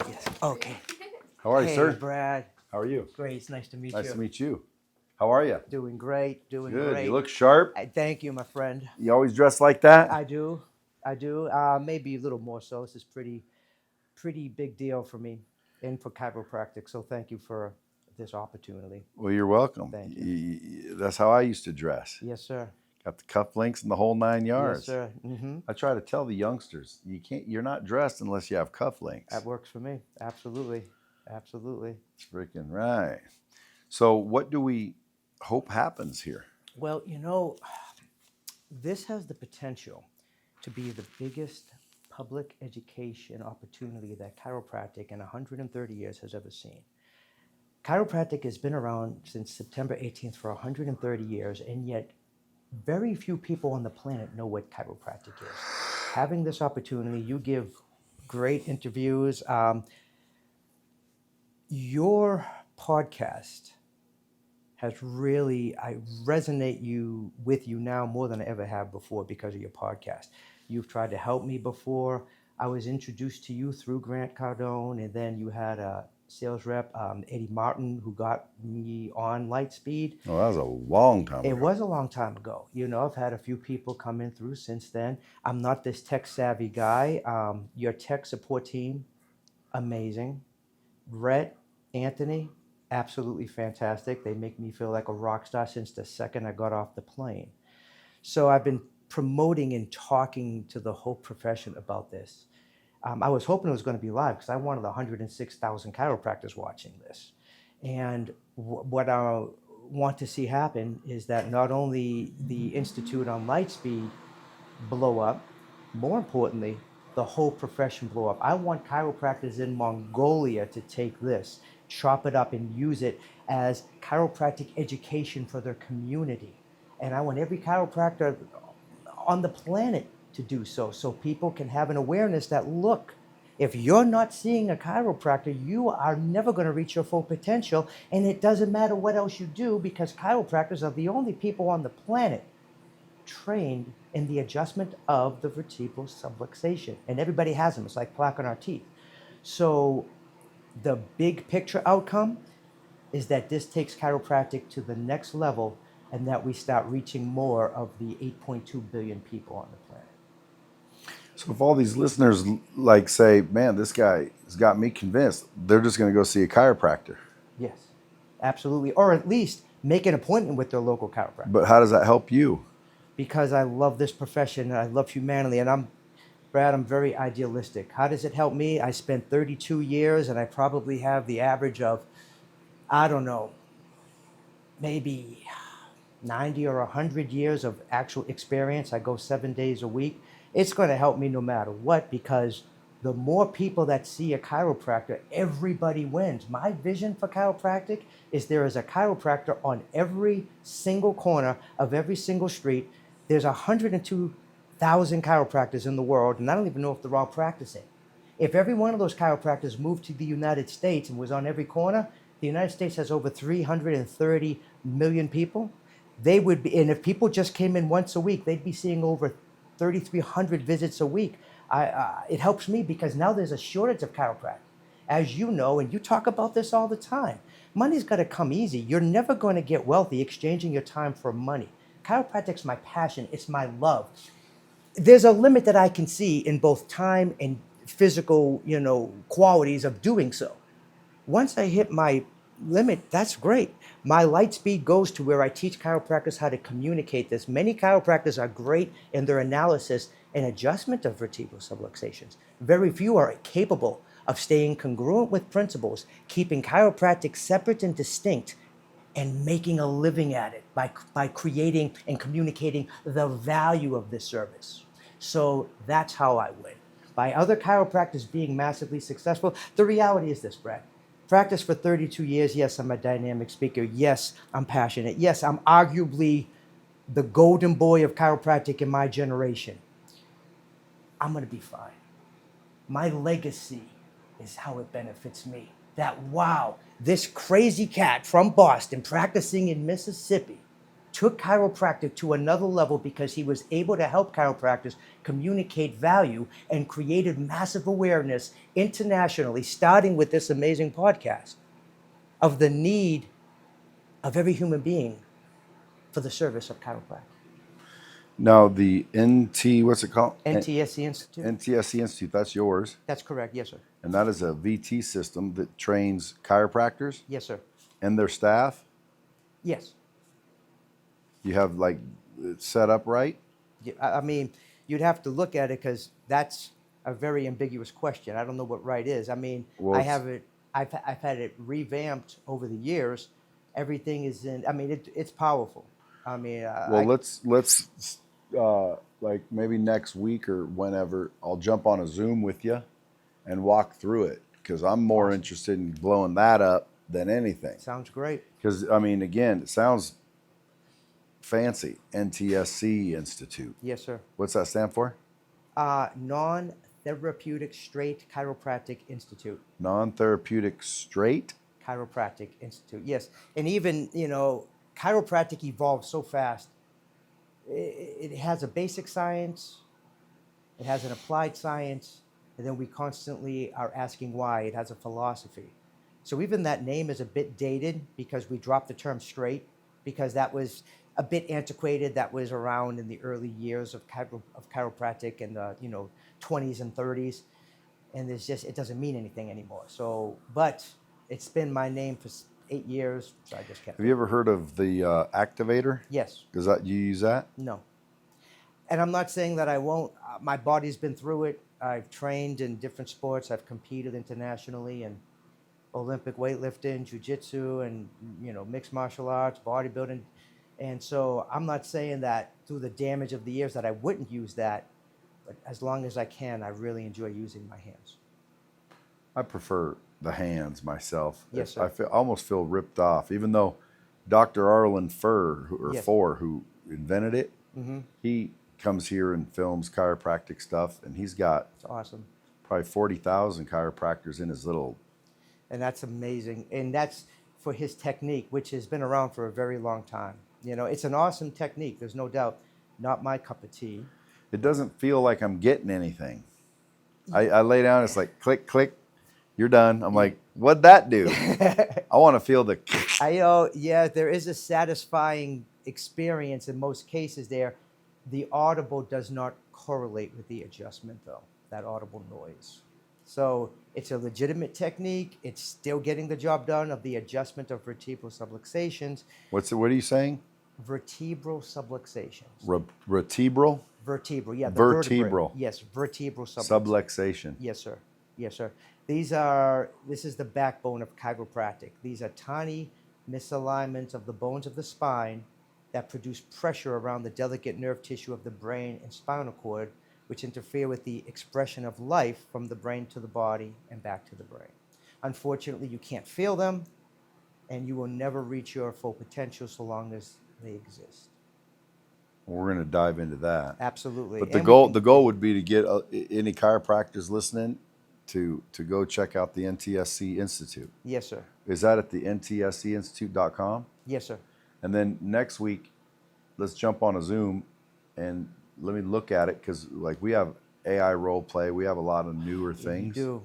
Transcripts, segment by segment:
Yes. Okay. How are you, Hey, sir? Brad. How are you? Great. It's nice to meet you. Nice to meet you. How are you? Doing great. Doing Good. great. You look sharp. Thank you, my friend. You always dress like that? I do. I do. Maybe a little more so. This is pretty big deal for me and for chiropractic. So thank you for this opportunity. Well, you're welcome. Thank you. That's how I used to dress. Yes, sir. Got the cufflinks and the whole 9 yards. Yes, sir. Mm-hmm. I try to tell the youngsters, you're not dressed unless you have cufflinks. That works for me. Absolutely. Absolutely. That's freaking right. So what do we hope happens here? Well, this has the potential to be the biggest public education opportunity that chiropractic in 130 years has ever seen. Chiropractic has been around since September 18th for 130 years, and yet very few people on the planet know what chiropractic is. Having this opportunity, you give great interviews. Your podcast has really, I resonate with you now more than I ever have before because of your podcast. You've tried to help me before. I was introduced to you through Grant Cardone, and then you had a sales rep, Eddie Martin, who got me on Lightspeed. Oh, that was a long time ago. It was a long time ago. I've had a few people come in through since then. I'm not this tech savvy guy. Your tech support team, amazing. Rhett, Anthony, absolutely fantastic. They make me feel like a rock star since the second I got off the plane. So I've been promoting and talking to the whole profession about this. I was hoping it was going to be live because I wanted 106,000 chiropractors watching this. And what I want to see happen is that not only the Institute on Lightspeed blow up, more importantly, the whole profession blow up. I want chiropractors in Mongolia to take this, chop it up, and use it as chiropractic education for their community. And I want every chiropractor on the planet to do so people can have an awareness that, look, if you're not seeing a chiropractor, you are never going to reach your full potential, and it doesn't matter what else you do because chiropractors are the only people on the planet trained in the adjustment of the vertebral subluxation. And everybody has them. It's like plaque on our teeth. So the big picture outcome is that this takes chiropractic to the next level and that we start reaching more of the 8.2 billion people on the planet. So if all these listeners say, man, this guy has got me convinced, they're just going to go see a chiropractor. Yes, absolutely. Or at least make an appointment with their local chiropractor. But how does that help you? Because I love this profession and I love humanity, and Brad, I'm very idealistic. How does it help me? I spent 32 years and I probably have the average of, I don't know, maybe 90 or 100 years of actual experience. I go 7 days a week. It's going to help me no matter what, because the more people that see a chiropractor, everybody wins. My vision for chiropractic is there is a chiropractor on every single corner of every single street. There's 102,000 chiropractors in the world, and I don't even know if they're all practicing. If every one of those chiropractors moved to the United States and was on every corner, the United States has over 330 million people. They would be, and if people just came in once a week, they'd be seeing over 3,300 visits a week. It helps me because now there's a shortage of chiropractic. As you know, and you talk about this all the time, money's got to come easy. You're never going to get wealthy exchanging your time for money. Chiropractic's my passion. It's my love. There's a limit that I can see in both time and physical, qualities of doing so. Once I hit my limit, that's great. My light speed goes to where I teach chiropractors how to communicate this. Many chiropractors are great in their analysis and adjustment of vertebral subluxations. Very few are capable of staying congruent with principles, keeping chiropractic separate and distinct, and making a living at it by creating and communicating the value of this service. So that's how I win. By other chiropractors being massively successful, the reality is this, Brad. Practice for 32 years. Yes, I'm a dynamic speaker. Yes, I'm passionate. Yes, I'm arguably the golden boy of chiropractic in my generation. I'm going to be fine. My legacy is how it benefits me. That, wow, this crazy cat from Boston practicing in Mississippi took chiropractic to another level because he was able to help chiropractors communicate value and created massive awareness internationally, starting with this amazing podcast of the need of every human being for the service of chiropractic. Now the what's it called? NTSC Institute? NTSC Institute, that's yours. That's correct. Yes, sir. And that is a VT system that trains chiropractors Yes, sir. and their staff. Yes. You have like it set up right? Yeah, I mean, you'd have to look at it because that's a very ambiguous question. I don't know what right is. I mean, Well, I have it. I've had it revamped over the years. Everything is in. I mean, it's powerful. I mean, Well, let's like maybe next week or whenever I'll jump on a Zoom with you and walk through it because I'm more Awesome. interested in blowing that up than anything. Sounds great. Because I mean, again, it sounds fancy. NTSC Institute. Yes, sir. What's that stand for? Non-Therapeutic Straight Chiropractic Institute. Non-therapeutic straight. Chiropractic Institute. Yes, and even chiropractic evolves so fast. It has a basic science, it has an applied science, and then we constantly are asking why. It has a philosophy. So even that name is a bit dated because we dropped the term straight because that was a bit antiquated. That was around in the early years of chiropractic in the 20s and 30s, and it doesn't mean anything anymore. So, but it's been my name for 8 years, so I just kept Have you ever heard of the activator? Yes. Does that you use that? No. And I'm not saying that I won't. My body's been through it. I've trained in different sports. I've competed internationally in Olympic weightlifting, jiu-jitsu, and mixed martial arts, bodybuilding. And so I'm not saying that through the damage of the years that I wouldn't use that, but as long as I can, I really enjoy using my hands. I prefer the hands myself. Yes, sir. I almost feel ripped off, even though Dr. Arlen Yes. Four, who invented it, Mm-hmm. he comes here and films chiropractic stuff, and he's got It's awesome. probably 40,000 chiropractors in his little. And that's amazing. And that's for his technique, which has been around for a very long time. It's an awesome technique. There's no doubt. Not my cup of tea. It doesn't feel like I'm getting anything. I lay down, it's like click, click, you're done. I'm like, what'd that do? I want to feel the. Yeah, there is a satisfying experience in most cases there. The audible does not correlate with the adjustment, though, that audible noise. So it's a legitimate technique. It's still getting the job done of the adjustment of vertebral subluxations. What are you saying? Vertebral subluxations. Vertebral? Vertebral, yeah. Vertebral. Yes, vertebral Subluxation. Yes, sir. Yes, sir. This is the backbone of chiropractic. These are tiny misalignments of the bones of the spine that produce pressure around the delicate nerve tissue of the brain and spinal cord, which interfere with the expression of life from the brain to the body and back to the brain. Unfortunately, you can't feel them, and you will never reach your full potential so long as they exist. We're going to dive into that. Absolutely. But And the goal would be to get any chiropractors listening to go check out the NTSC Institute. Yes, sir. Is that at the ntscinstitute.com? Yes, sir. And then next week, let's jump on a Zoom and let me look at it because like we have AI role play, we have a lot of newer things. You do.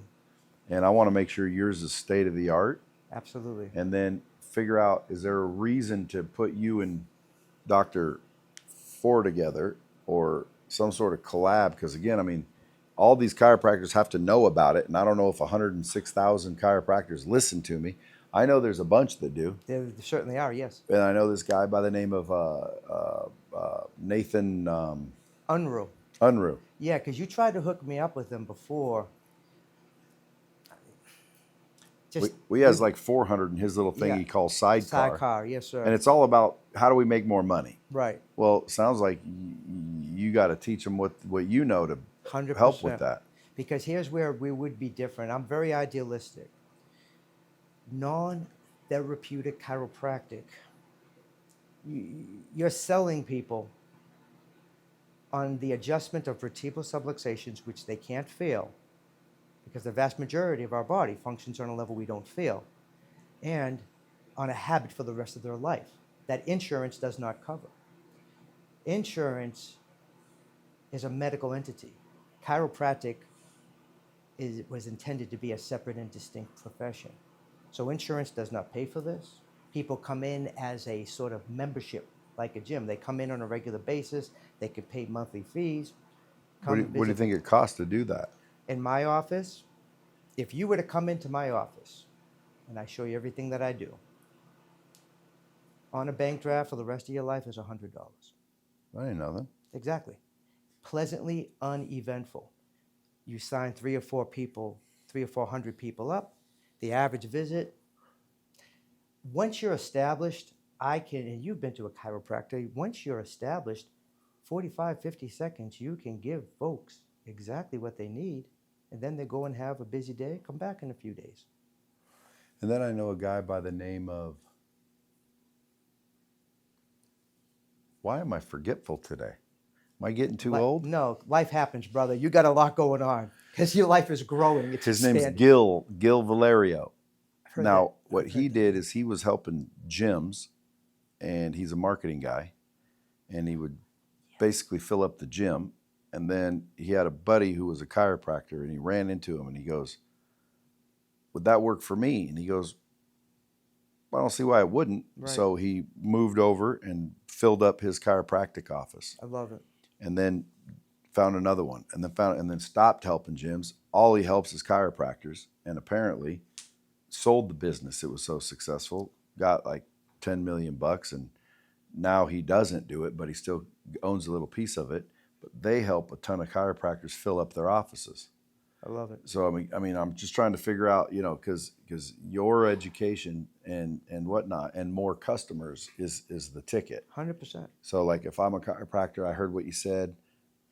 And I want to make sure yours is state of the art. Absolutely. And then figure out, is there a reason to put you and Dr. Four together or some sort of collab? Because again, I mean, all these chiropractors have to know about it. And I don't know if 106,000 chiropractors listen to me. I know there's a bunch that do. There certainly are, yes. And I know this guy by the name of Nathan Unruh. Yeah, because you tried to hook me up with him before. We has like 400 in his little thing Yeah. he calls Sidecar. Sidecar, yes, sir. And it's all about how do we make more money? Right. Well, it sounds like you got to teach them what you know to 100%. help with that. Because here's where we would be different. I'm very idealistic. Non-therapeutic chiropractic. You're selling people on the adjustment of vertebral subluxations, which they can't feel, because the vast majority of our body functions on a level we don't feel, and on a habit for the rest of their life. that insurance does not cover. Insurance is a medical entity. Chiropractic was intended to be a separate and distinct profession. So insurance does not pay for this. People come in as a sort of membership, like a gym. They come in on a regular basis. They could pay monthly fees. Come What do you visit think it costs to do that? in my office. If you were to come into my office and I show you everything that I do, on a bank draft for the rest of your life is $100. I didn't know that. Exactly. Pleasantly uneventful. You sign 300 people up. The average visit, once you're established, and you've been to a chiropractor, once you're established, 45, 50 seconds, you can give folks exactly what they need, and then they go and have a busy day, come back in a few days. And then I know a guy by the name of, why am I forgetful today? Am I getting too old? No, life happens, brother. You got a lot going on because your life is growing. It's His expanding. name's Gil Valerio. Now, that. what he did is he was helping gyms, and he's a marketing guy, and he would basically fill up the gym. And then he had a buddy who was a chiropractor, and he ran into him, and he goes, "Would that work for me?" And he goes, "I don't see why it wouldn't." Right. So he moved over and filled up his chiropractic office, I love it. and then found another one, and then stopped helping gyms. All he helps is chiropractors, and apparently sold the business. It was so successful, got like 10 million bucks, and now he doesn't do it, but he still owns a little piece of it. But they help a ton of chiropractors fill up their offices. I love it. So I mean, I'm just trying to figure out, because your education and whatnot and more customers is the ticket. 100%. So like if I'm a chiropractor, I heard what you said,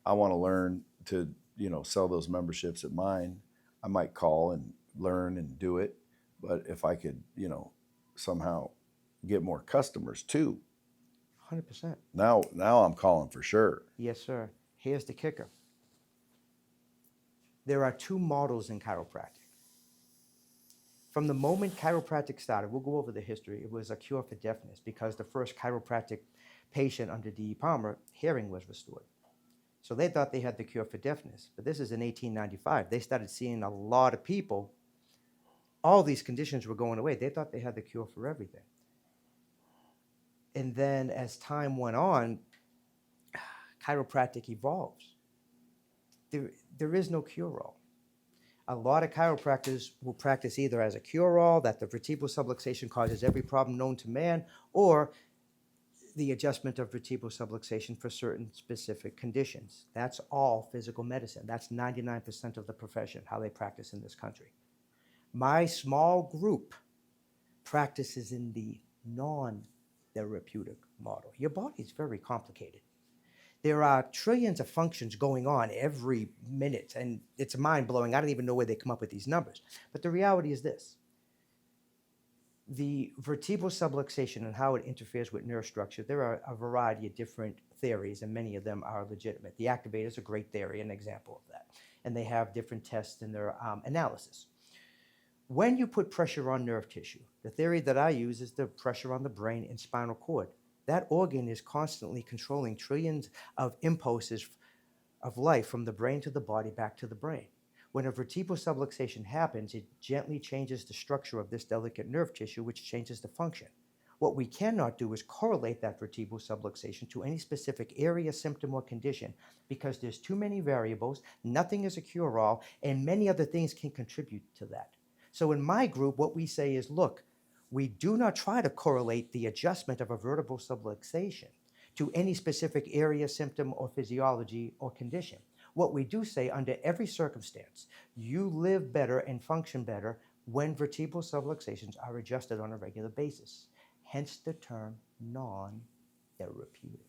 I want to learn to sell those memberships at mine. I might call and learn and do it. But if I could, somehow get more customers too, 100%. now I'm calling for sure. Yes, sir. Here's the kicker. There are two models in chiropractic. From the moment chiropractic started, we'll go over the history, it was a cure for deafness because the first chiropractic patient under D.E. Palmer, hearing was restored. So they thought they had the cure for deafness. But this is in 1895. They started seeing a lot of people. All these conditions were going away. They thought they had the cure for everything. And then as time went on, chiropractic evolves. There is no cure-all. A lot of chiropractors will practice either as a cure-all, that the vertebral subluxation causes every problem known to man, or the adjustment of vertebral subluxation for certain specific conditions. That's all physical medicine. That's 99% of the profession, how they practice in this country. My small group practices in the non-therapeutic model. Your body is very complicated. There are trillions of functions going on every minute, and it's mind-blowing. I don't even know where they come up with these numbers. But the reality is this. The vertebral subluxation and how it interferes with nerve structure, there are a variety of different theories, and many of them are legitimate. The activator is a great theory, an example of that. And they have different tests in their analysis. When you put pressure on nerve tissue, the theory that I use is the pressure on the brain and spinal cord. That organ is constantly controlling trillions of impulses of life from the brain to the body back to the brain. When a vertebral subluxation happens, it gently changes the structure of this delicate nerve tissue, which changes the function. What we cannot do is correlate that vertebral subluxation to any specific area, symptom, or condition because there's too many variables, nothing is a cure-all, and many other things can contribute to that. So in my group, what we say is, look, we do not try to correlate the adjustment of a vertebral subluxation to any specific area, symptom, or physiology or condition. What we do say, under every circumstance, you live better and function better when vertebral subluxations are adjusted on a regular basis. Hence the term non-therapeutic.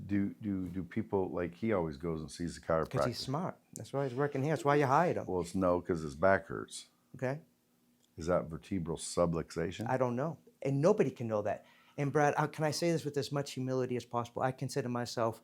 Do people, like, he always goes and sees the chiropractor? Because he's smart. That's why he's working here. That's why you hired him. Well, it's no, because his back hurts. Okay? Is that vertebral subluxation? I don't know. And nobody can know that. And Brad, can I say this with as much humility as possible? I consider myself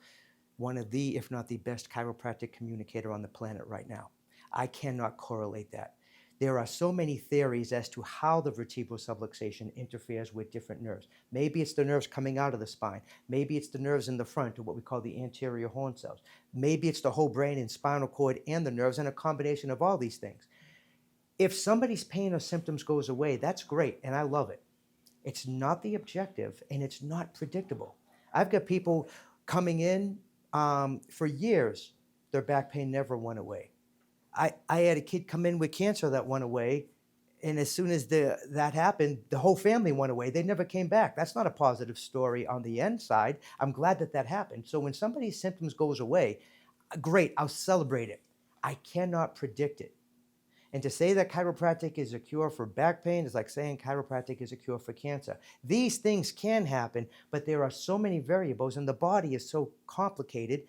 one of the, if not the best chiropractic communicator on the planet right now. I cannot correlate that. There are so many theories as to how the vertebral subluxation interferes with different nerves. Maybe it's the nerves coming out of the spine. Maybe it's the nerves in the front, or what we call the anterior horn cells. Maybe it's the whole brain and spinal cord and the nerves, and a combination of all these things. If somebody's pain or symptoms goes away, that's great, and I love it. It's not the objective, and it's not predictable. I've got people coming in for years, their back pain never went away. I had a kid come in with cancer that went away, and as soon as that happened, the whole family went away. They never came back. That's not a positive story on the end side. I'm glad that happened. So when somebody's symptoms goes away, great, I'll celebrate it. I cannot predict it. And to say that chiropractic is a cure for back pain is like saying chiropractic is a cure for cancer. These things can happen, but there are so many variables, and the body is so complicated.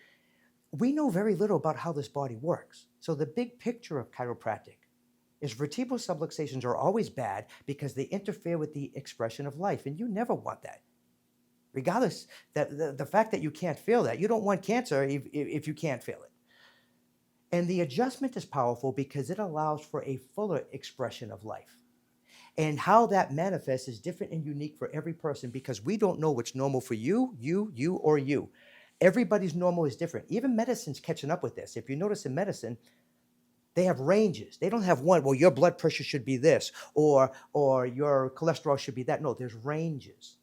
We know very little about how this body works. So the big picture of chiropractic is vertebral subluxations are always bad because they interfere with the expression of life, and you never want that. Regardless, that the fact that you can't feel that, you don't want cancer if you can't feel it. And the adjustment is powerful because it allows for a fuller expression of life. And how that manifests is different and unique for every person because we don't know what's normal for you, or you. Everybody's normal is different. Even medicine's catching up with this. If you notice in medicine, they have ranges. They don't have one, well, your blood pressure should be this, or your cholesterol should be that. No, there's ranges.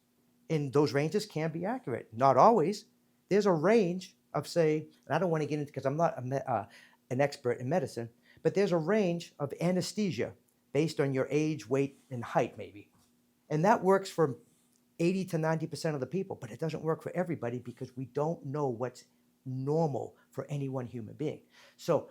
And those ranges can be accurate. Not always. There's a range of, say, and I don't want to get into, because I'm not an expert in medicine, but there's a range of anesthesia based on your age, weight, and height, maybe. And that works for 80 to 90% of the people, but it doesn't work for everybody because we don't know what's normal for any one human being. So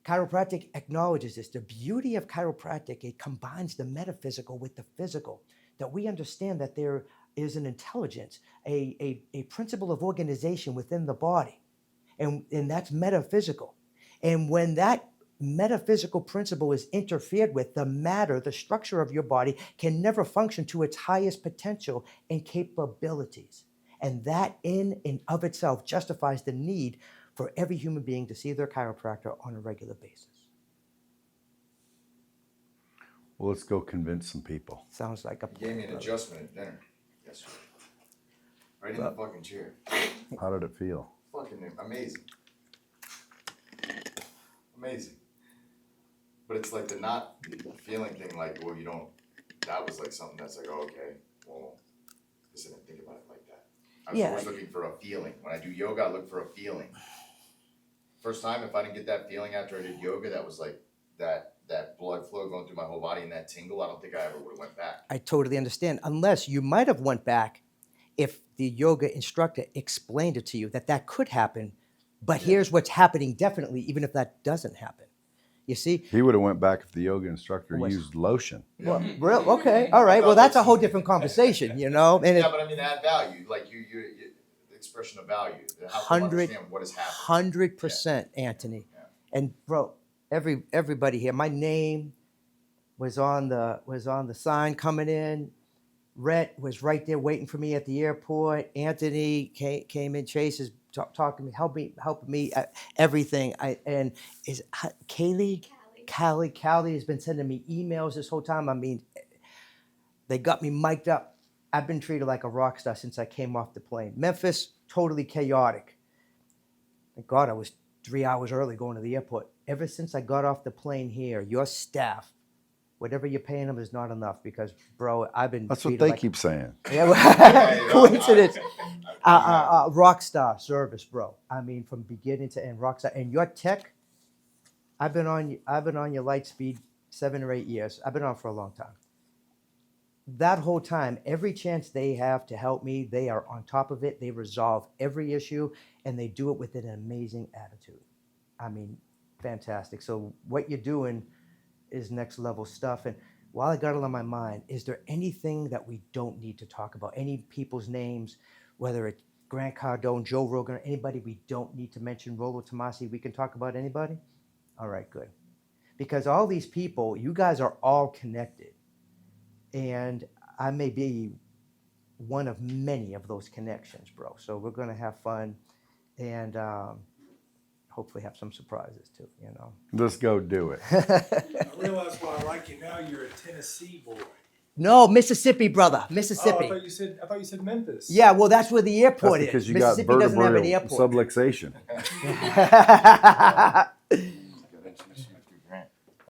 chiropractic acknowledges this. The beauty of chiropractic, it combines the metaphysical with the physical, that we understand that there is an intelligence, a principle of organization within the body. And that's metaphysical. And when that metaphysical principle is interfered with, the matter, the structure of your body can never function to its highest potential and capabilities. And that in and of itself justifies the need for every human being to see their chiropractor on a regular basis. Well, let's go convince some people. Sounds like a He gave me an adjustment at dinner. Yes. Right in the fucking chair. How did it feel? Fucking amazing. Amazing. But it's like the not feeling thing, like, well, you don't, that was like something that's like, oh, okay, well, I didn't think about it like that. I was always looking for a feeling. When I do yoga, I look for a feeling. First time, if I didn't get that feeling after I did yoga, that was like that blood flow going through my whole body and that tingle, I don't think I ever would have went back. I totally understand. Unless you might have went back if the yoga instructor explained it to you that could happen, but here's what's happening definitely, even if that doesn't happen. You see? He would have went back if the yoga instructor Was- used lotion. Well, real, okay, all right. Well, that's a whole different conversation, you know. And Yeah, but I mean, add value, like you the expression of value, how to understand what is happening. 100%, Anthony. Yeah. And bro, everybody here, my name was on the sign coming in. Rhett was right there waiting for me at the airport. Anthony came in. Chase is talking to me, helping me, everything. Kaylee? Callie has been sending me emails this whole time. I mean, they got me mic'd up. I've been treated like a rock star since I came off the plane. Memphis, totally chaotic. Thank God I was 3 hours early going to the airport. Ever since I got off the plane here, your staff, whatever you're paying them is not enough because, bro, I've been That's what treated they like, keep saying. yeah, coincidence. Rock star service, bro. I mean, from beginning to end, rock star. And your tech, I've been on your Lightspeed 7 or 8 years. I've been on for a long time. That whole time, every chance they have to help me, they are on top of it. They resolve every issue, and they do it with an amazing attitude. I mean, fantastic. So what you're doing is next level stuff. And while I got it on my mind, is there anything that we don't need to talk about? Any people's names, whether it's Grant Cardone, Joe Rogan, or anybody we don't need to mention, Rollo Tomasi, we can talk about anybody? All right, good. Because all these people, you guys are all connected. And I may be one of many of those connections, bro. So we're going to have fun. And hopefully have some surprises too, you know. Let's go do it. I realize why I like you now. You're a Tennessee boy. No, Mississippi, brother, Oh, Mississippi. I thought you said Memphis. Yeah, well, that's where the That's airport because is. you got Mississippi doesn't have an vertebral airport. subluxation.